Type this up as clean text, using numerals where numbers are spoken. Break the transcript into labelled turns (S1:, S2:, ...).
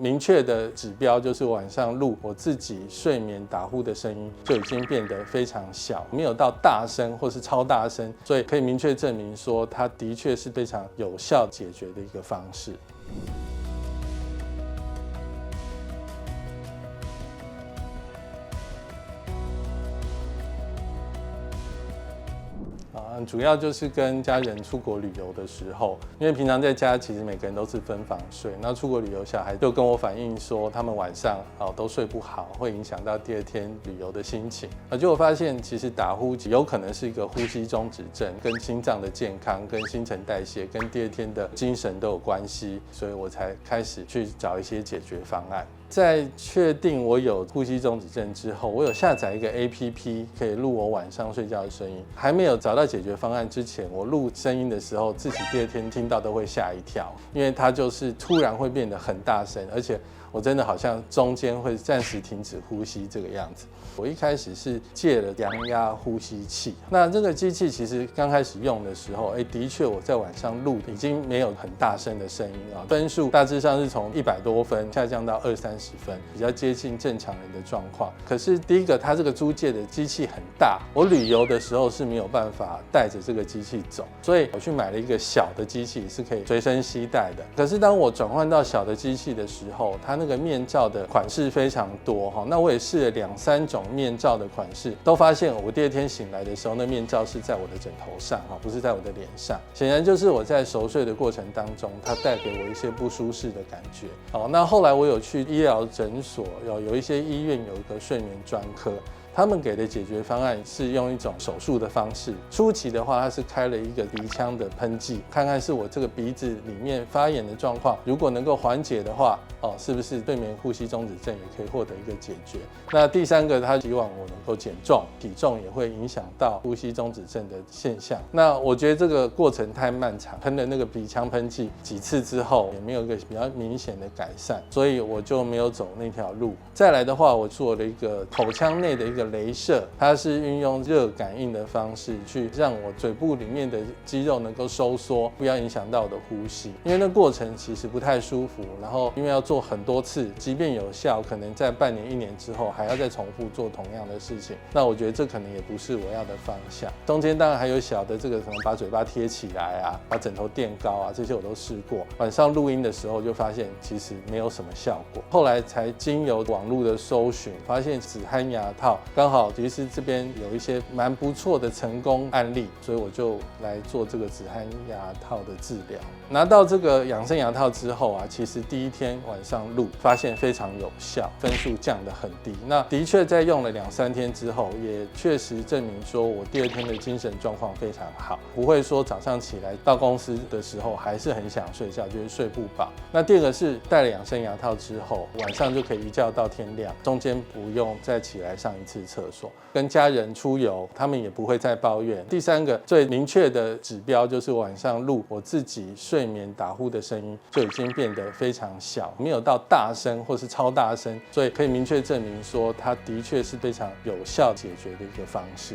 S1: 明确的指标就是晚上录我自己睡眠打呼的声音就已经变得非常小，没有到大声或是超大声，所以可以明确证明说它的确是非常有效解决的一个方式。主要就是跟家人出国旅游的时候，因为平常在家其实每个人都是分房睡，那出国旅游小孩就跟我反映说，他们晚上都睡不好，会影响到第二天旅游的心情。结果发现其实打呼有可能是一个呼吸中止症，跟心脏的健康、跟新陈代谢、跟第二天的精神都有关系，所以我才开始去找一些解决方案。在确定我有呼吸中止症之后，我有下载一个 APP 可以录我晚上睡觉的声音。还没有找到解决方案之前，我录声音的时候，自己第二天听到都会吓一跳，因为它就是突然会变得很大声，而且我真的好像中间会暂时停止呼吸这个样子。我一开始是借了阳压呼吸器，那这个机器其实刚开始用的时候，的确我在晚上录已经没有很大声的声音分数大致上是从100多分下降到20-30分，比较接近正常人的状况。可是第一个，它这个租借的机器很大，我旅游的时候是没有办法带着这个机器走，所以我去买了一个小的机器，是可以随身携带的。可是当我转换到小的机器的时候，它那个面罩的款式非常多那我也试了2-3种面罩的款式，都发现我第二天醒来的时候，那面罩是在我的枕头上不是在我的脸上。显然就是我在熟睡的过程当中，它带给我一些不舒适的感觉。那后来我有去医疗诊所，有一些医院有一个睡眠专科。他们给的解决方案是用一种手术的方式。初期的话，他是开了一个鼻腔的喷剂，看看是我这个鼻子里面发炎的状况，如果能够缓解的话，是不是睡眠呼吸中止症也可以获得一个解决。那第三个，他希望我能够减重，体重也会影响到呼吸中止症的现象。那我觉得这个过程太漫长，喷了那个鼻腔喷剂几次之后，也没有一个比较明显的改善，所以我就没有走那条路。再来的话，我做了一个口腔内的一个雷射，它是运用热感应的方式去让我嘴部里面的肌肉能够收缩，不要影响到我的呼吸。因为那过程其实不太舒服，然后因为要做很多次，即便有效，可能在半年、1年之后还要再重复做同样的事情。那我觉得这可能也不是我要的方向。中间当然还有小的这个什么把嘴巴贴起来把枕头垫高这些我都试过。晚上录音的时候就发现其实没有什么效果。后来才经由网络的搜寻，发现止鼾牙套刚好其实这边有一些蛮不错的成功案例，所以我就来做这个止鼾牙套的治疗。拿到这个养生牙套之后其实第一天晚上录发现非常有效，分数降得很低。那的确在用了2-3天之后，也确实证明说我第二天的精神状况非常好，不会说早上起来到公司的时候还是很想睡觉，就是睡不饱。那第二个是戴了养生牙套之后，晚上就可以一觉到天亮，中间不用再起来上一次厕所。跟家人出游，他们也不会再抱怨。第三个最明确的指标就是晚上录我自己睡眠打呼的声音就已经变得非常小，没有到大声或是超大声，所以可以明确证明说它的确是非常有效解决的一个方式。